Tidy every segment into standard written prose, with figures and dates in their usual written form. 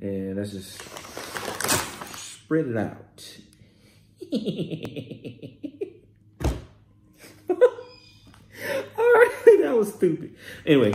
And let's just spread it out. All right, that was stupid. Anyway.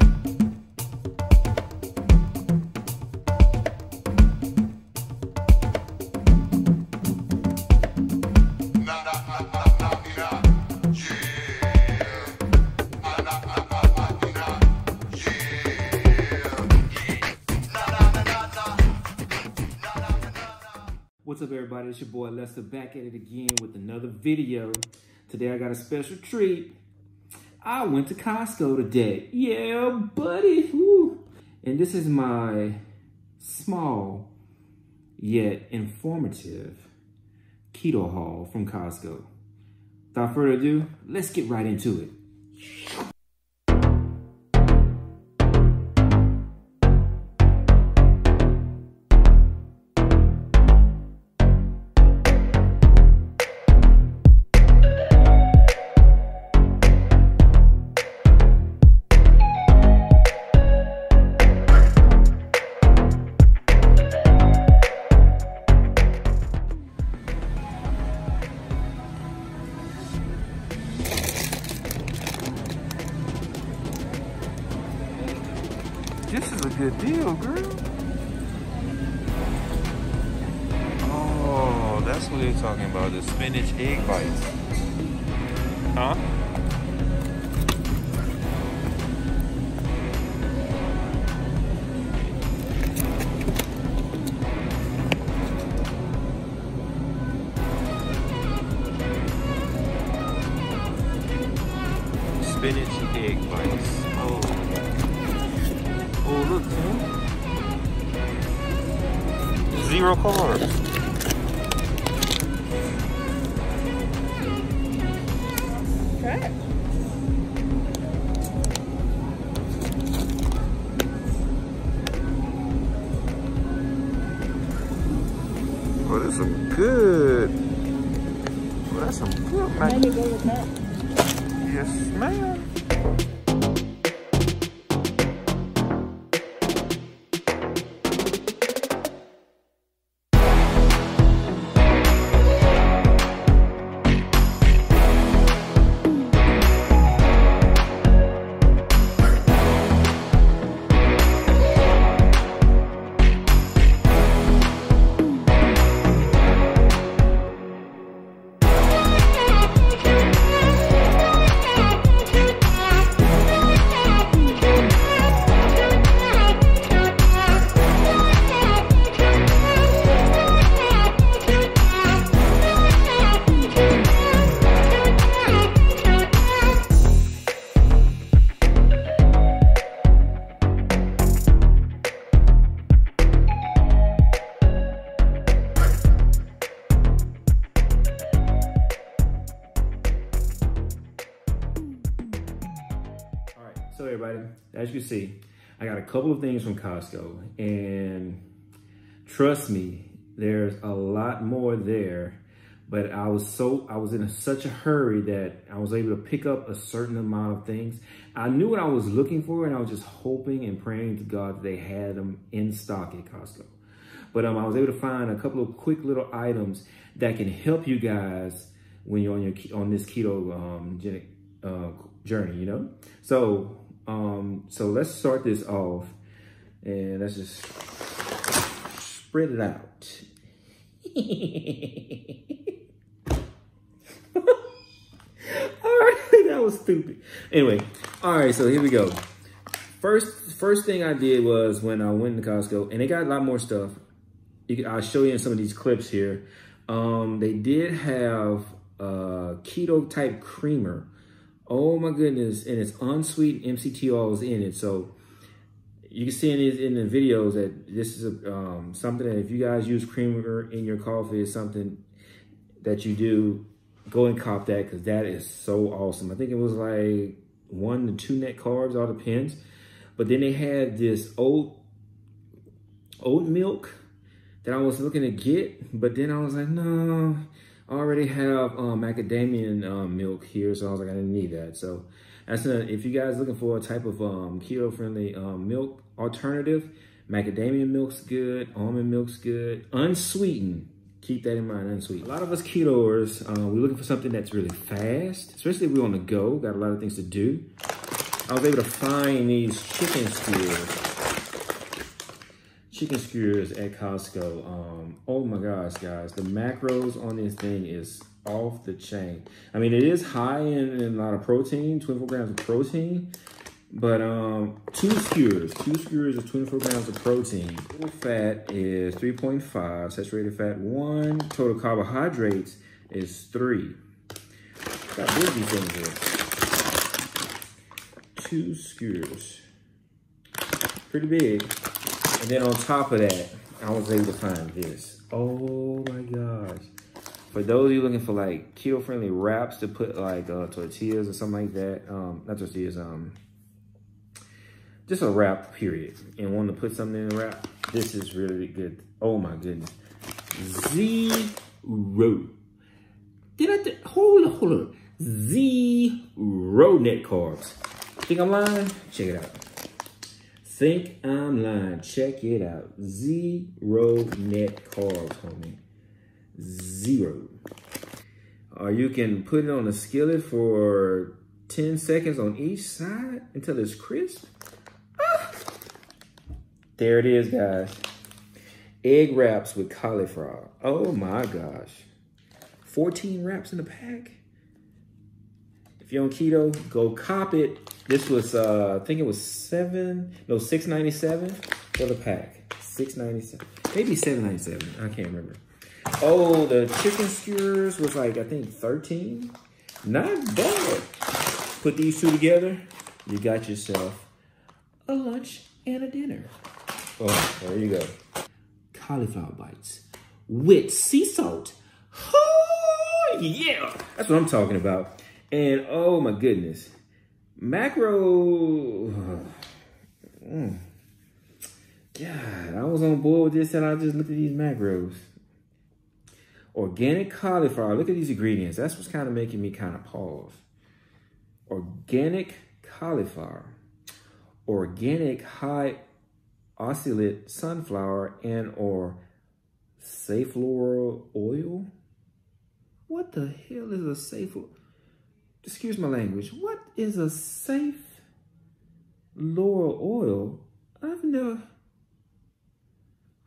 What's up, everybody? It's your boy Lester back at it again with another video. Today I got a special treat. I went to Costco today. Yeah, buddy. Woo. And this is my small yet informative keto haul from Costco. Without further ado, let's get right into it. This is a good deal, girl. Oh, that's what they're talking about, the spinach egg bites. Huh? Spinach egg bites. Oh, look, man. 0 carbs. Correct. Oh, that's some good. Oh, that's some good, man. Maybe go with that. Yes, ma'am. So everybody, as you can see, I got a couple of things from Costco, and trust me, there's a lot more there, but I was in such a hurry that I was able to pick up a certain amount of things. I knew what I was looking for, and I was just hoping and praying to God that they had them in stock at Costco. But I was able to find a couple of quick little items that can help you guys when you're on this ketogenic journey, you know? So let's start this off, and let's just spread it out. All right, that was stupid. Anyway, all right, so here we go. First thing I did was when I went to Costco, and they got a lot more stuff. I'll show you in some of these clips here. They did have keto type creamer. Oh my goodness, and it's unsweetened MCT oils in it. So you can see in the videos that this is something that if you guys use creamer in your coffee, is something that you do, go and cop that, because that is so awesome. I think it was like 1 to 2 net carbs, all depends. But then they had this oat milk that I was looking to get, but then I was like, no, I already have macadamia milk here, so I was like, I didn't need that. So that's if you guys looking for a type of keto-friendly milk alternative, Macadamia milk's good. Almond milk's good. Unsweetened. Keep that in mind, unsweetened. A lot of us ketoers, we're looking for something that's really fast, especially if we're on the go, got a lot of things to do. I was able to find these chicken skewers at Costco. Oh my gosh, guys, the macros on this thing is off the chain. I mean, it is high in a lot of protein, 24 grams of protein, but two skewers of 24 grams of protein. Total fat is 3.5, saturated fat 1, total carbohydrates is 3. Got big these things here. 2 skewers, pretty big. And then on top of that, I was able to find this. Oh my gosh. For those of you looking for like keto-friendly wraps to put like tortillas or something like that, not tortillas, just a wrap, period, and want to put something in the wrap, this is really good. Oh my goodness. Zero. Hold on. 0 net carbs. Think I'm lying? Check it out. Think I'm lying. Check it out. 0 net carbs, homie. 0. Or you can put it on a skillet for 10 seconds on each side until it's crisp. There it is, guys. Egg wraps with cauliflower. Oh my gosh. 14 wraps in a pack. If you're on keto, go cop it. This was, I think it was $6.97 for the pack. $6.97, maybe $7.97. I can't remember. Oh, the chicken skewers was like, I think 13. Not bad. Put these two together, you got yourself a lunch and a dinner. Oh, there you go. Cauliflower bites with sea salt. Oh, yeah. That's what I'm talking about. And oh my goodness. Macro. God, I was on board with this and I just looked at these macros. Organic cauliflower. Look at these ingredients. That's what's kind of making me kind of pause. Organic cauliflower. Organic high oxalate sunflower and or safflower oil. What the hell is a safflower? Excuse my language. What is a safflower oil? I've never.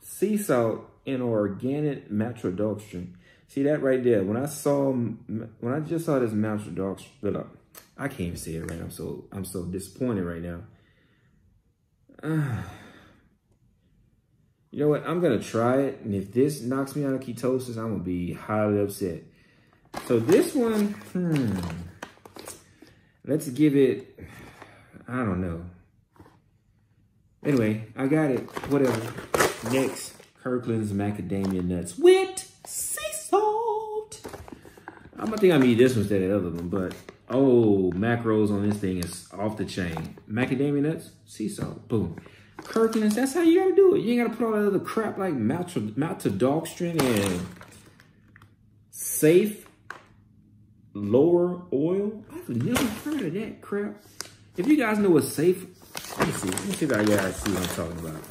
Sea salt and organic maltodextrin. See that right there? When I just saw this maltodextrin, I can't even say it right. I'm so disappointed right now. You know what? I'm gonna try it, and if this knocks me out of ketosis, I'm gonna be highly upset. So this one, let's give it, I don't know. Anyway, I got it. Whatever. Next, Kirkland's macadamia nuts with sea salt. I'm gonna think I'm eat this one instead of the other one, but oh, macros on this thing is off the chain. Macadamia nuts, sea salt, boom. Kirkland's, that's how you gotta do it. You ain't gotta put all that other crap like maltodextrin and safe lower oil. I've never heard of that crap. If you guys know what safe, let me see if I guys see what I'm talking about.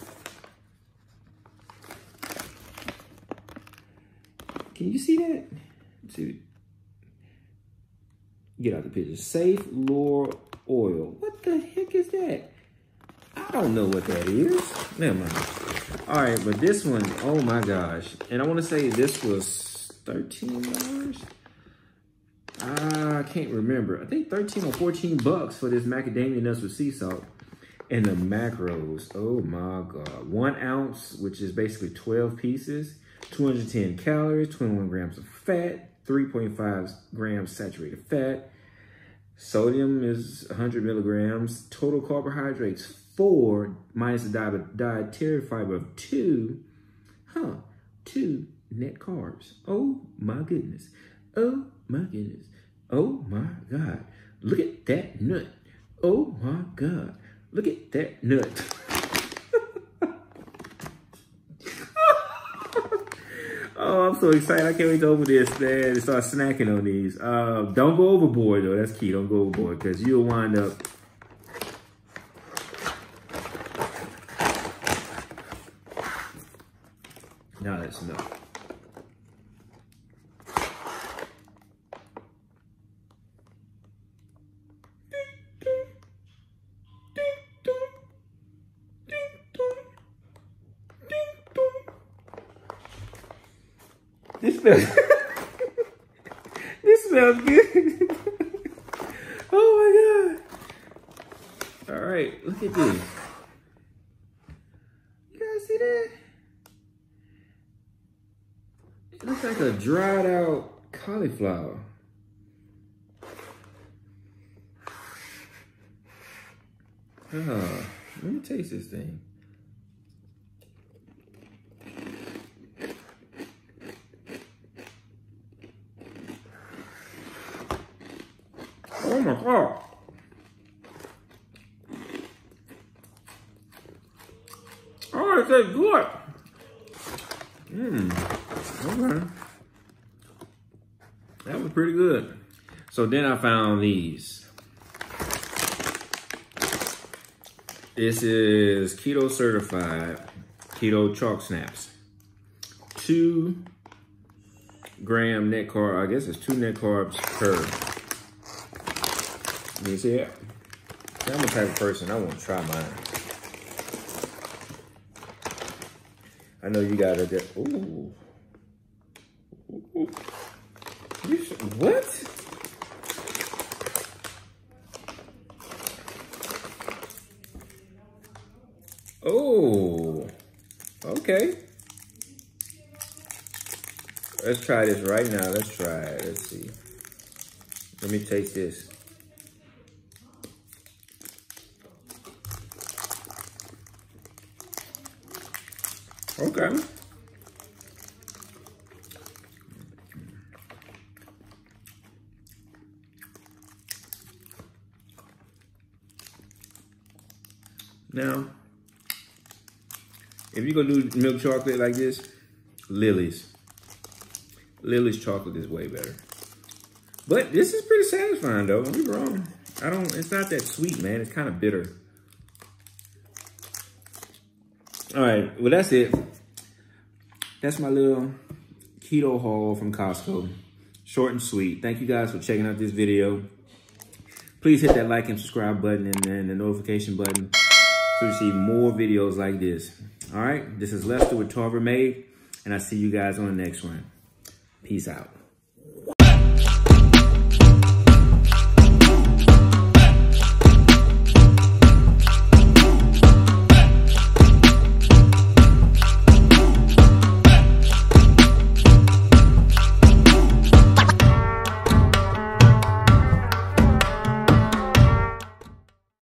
Can you see that? Let's see. Get out the picture. Safe lower oil. What the heck is that? I don't know what that is. Never mind. All right, but this one, oh my gosh. And I want to say this was $13. I can't remember. I think 13 or 14 bucks for this macadamia nuts with sea salt. And the macros, oh my God. 1 ounce, which is basically 12 pieces, 210 calories, 21 grams of fat, 3.5 grams saturated fat. Sodium is 100 milligrams. Total carbohydrates, 4 minus the dietary fiber of 2. 2 net carbs. Oh my goodness. Oh my goodness. Oh my God. Look at that nut. Oh my God. Look at that nut. Oh, I'm so excited. I can't wait to open this, man, and start snacking on these. Don't go overboard, though. That's key. Don't go overboard, because you'll wind up. Now that's enough. This smells, this smells good. Oh my God. All right, look at this. You guys see that? It looks like a dried out cauliflower. Oh, let me taste this thing. Oh my God. Oh, it tastes good. Okay. That was pretty good. So then I found these. This is keto certified Keto Chocolate Snaps. 2 gram net carb, I guess it's 2 net carbs per. You see it? I'm the type of person, I want to try mine. I know you gotta get, ooh. Ooh. What? Oh, okay. Let's try this right now. Let's try it. Let's see. Let me taste this. Okay. Now, if you're gonna do milk chocolate like this, Lily's chocolate is way better. But this is pretty satisfying though, don't be wrong. It's not that sweet, man. It's kind of bitter. All right, well, that's it. That's my little keto haul from Costco. Short and sweet. Thank you guys for checking out this video. Please hit that like and subscribe button and then the notification button so you see more videos like this. All right, this is Lester with Tarver Made, and I'll see you guys on the next one. Peace out.